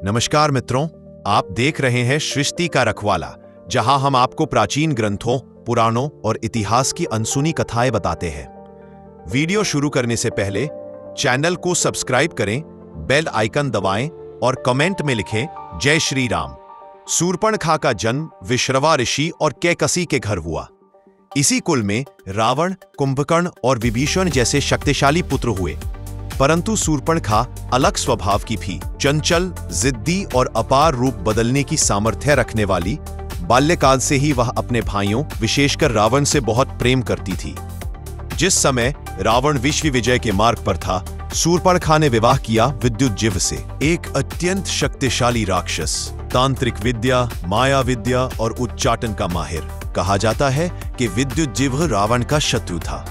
नमस्कार मित्रों, आप देख रहे हैं सृष्टि का रखवाला, जहां हम आपको प्राचीन ग्रंथों, पुराणों और इतिहास की अनसुनी कथाएं बताते हैं। वीडियो शुरू करने से पहले चैनल को सब्सक्राइब करें, बेल आइकन दबाएं और कमेंट में लिखें जय श्री राम। शूर्पणखा का जन्म विश्रवा ऋषि और कैकसी के घर हुआ। इसी कुल में रावण, कुंभकर्ण और विभीषण जैसे शक्तिशाली पुत्र हुए। परंतु शूर्पणखा अलग स्वभाव की थी, चंचल, जिद्दी और अपार रूप बदलने की सामर्थ्य रखने वाली। बाल्यकाल से ही वह अपने भाइयों, विशेषकर रावण से बहुत प्रेम करती थी। जिस समय रावण विश्व विजय के मार्ग पर था, शूर्पणखा ने विवाह किया विद्युज्जिह्व से, एक अत्यंत शक्तिशाली राक्षस, तांत्रिक विद्या, माया विद्या और उच्चाटन का माहिर। कहा जाता है कि विद्युज्जिह्व रावण का शत्रु था।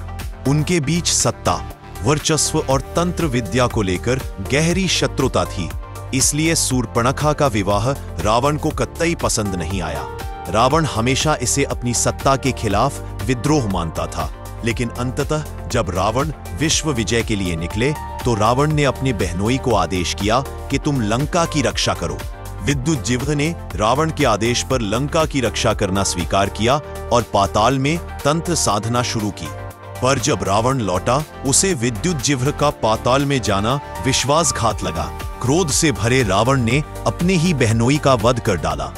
उनके बीच सत्ता, वर्चस्व और तंत्र विद्या को लेकर गहरी शत्रुता थी। इसलिए शूर्पणखा का विवाह रावण को कतई पसंद नहीं आया। रावण हमेशा इसे अपनी सत्ता के खिलाफ विद्रोह मानता था। लेकिन अंततः जब रावण विश्व विजय के लिए निकले तो रावण ने अपनी बहनोई को आदेश किया कि तुम लंका की रक्षा करो। विद्युज्जिह्व ने रावण के आदेश पर लंका की रक्षा करना स्वीकार किया और पाताल में तंत्र साधना शुरू की। पर जब रावण लौटा, उसे विद्युज्जिह्व का पाताल में जाना विश्वासघात लगा। क्रोध से भरे रावण ने अपनी ही बहनोई का वध कर डाला।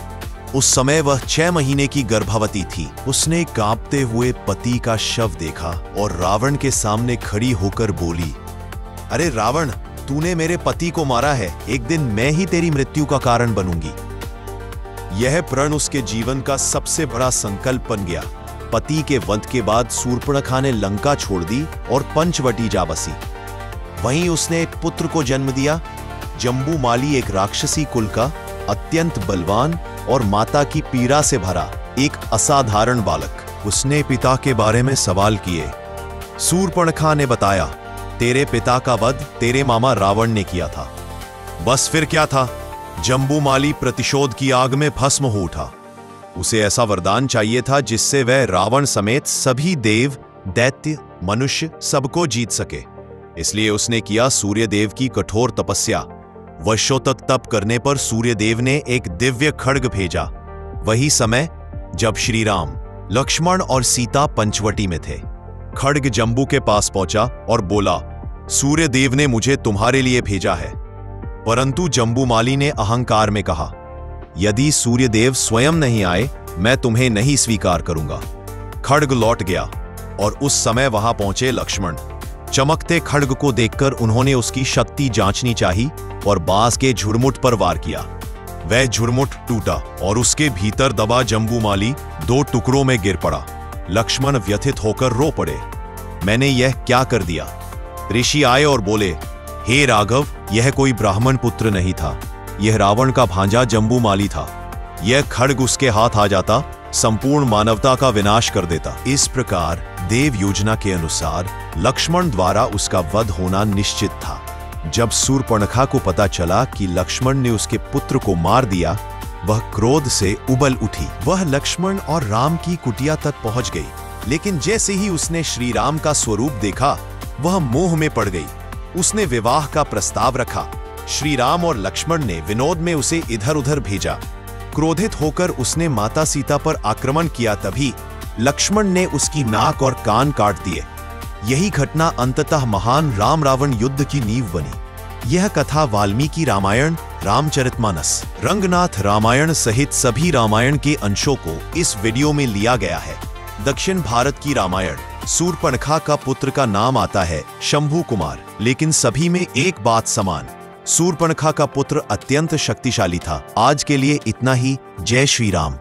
उस समय वह 6 महीने की गर्भवती थी। उसने कांपते हुए पति का शव देखा और रावण के सामने खड़ी होकर बोली, अरे रावण, तूने मेरे पति को मारा है। एक दिन मैं ही तेरी मृत्यु का कारण बनूंगी। यह प्रण उसके जीवन का सबसे बड़ा संकल्प बन गया। पति के वध के बाद शूर्पणखा ने लंका छोड़ दी और पंचवटी जा बसी। वहीं उसने एक पुत्र को जन्म दिया, जम्बूमाली, एक राक्षसी कुल का अत्यंत बलवान और माता की पीड़ा से भरा एक असाधारण बालक। उसने पिता के बारे में सवाल किए। शूर्पणखा ने बताया, तेरे पिता का वध तेरे मामा रावण ने किया था। बस फिर क्या था, जम्बूमाली प्रतिशोध की आग में भस्म हो उठा। उसे ऐसा वरदान चाहिए था जिससे वह रावण समेत सभी देव, दैत्य, मनुष्य सबको जीत सके। इसलिए उसने किया सूर्यदेव की कठोर तपस्या। वर्षों तक तप करने पर सूर्यदेव ने एक दिव्य खड्ग भेजा। वही समय जब श्री राम, लक्ष्मण और सीता पंचवटी में थे। खड्ग जम्बू के पास पहुंचा और बोला, सूर्यदेव ने मुझे तुम्हारे लिए भेजा है। परंतु जम्बूमाली ने अहंकार में कहा, यदि सूर्यदेव स्वयं नहीं आए, मैं तुम्हें नहीं स्वीकार करूंगा। खड्ग लौट गया और उस समय वहां पहुंचे लक्ष्मण। चमकते खड्ग को देखकर उन्होंने उसकी शक्ति जांचनी चाही और बांस के झुरमुट पर वार किया। वह झुरमुट टूटा और उसके भीतर दबा जम्बूमाली 2 टुकड़ों में गिर पड़ा। लक्ष्मण व्यथित होकर रो पड़े, मैंने यह क्या कर दिया। ऋषि आए और बोले, हे राघव, यह कोई ब्राह्मण पुत्र नहीं था, यह रावण का भांजा जम्बूमाली था। यह खड्ग उसके हाथ आ जाता, संपूर्ण मानवता का विनाश कर देता। इस प्रकार देव योजना के अनुसार लक्ष्मण द्वारा उसका वध होना निश्चित था। जब शूर्पणखा को पता चला कि लक्ष्मण ने उसके पुत्र को मार दिया, वह क्रोध से उबल उठी। वह लक्ष्मण और राम की कुटिया तक पहुंच गई। लेकिन जैसे ही उसने श्री राम का स्वरूप देखा, वह मोह में पड़ गई। उसने विवाह का प्रस्ताव रखा। श्री राम और लक्ष्मण ने विनोद में उसे इधर उधर भेजा। क्रोधित होकर उसने माता सीता पर आक्रमण किया। तभी लक्ष्मण ने उसकी नाक और कान काट दिए। यही घटना अंततः महान राम रावण युद्ध की नींव बनी। यह कथा वाल्मीकि रामायण, रामचरितमानस, रंगनाथ रामायण सहित सभी रामायण के अंशों को इस वीडियो में लिया गया है। दक्षिण भारत की रामायण, शूर्पणखा का पुत्र का नाम आता है शंभु कुमार, लेकिन सभी में एक बात समान, शूर्पणखा का पुत्र अत्यंत शक्तिशाली था। आज के लिए इतना ही। जय श्री राम।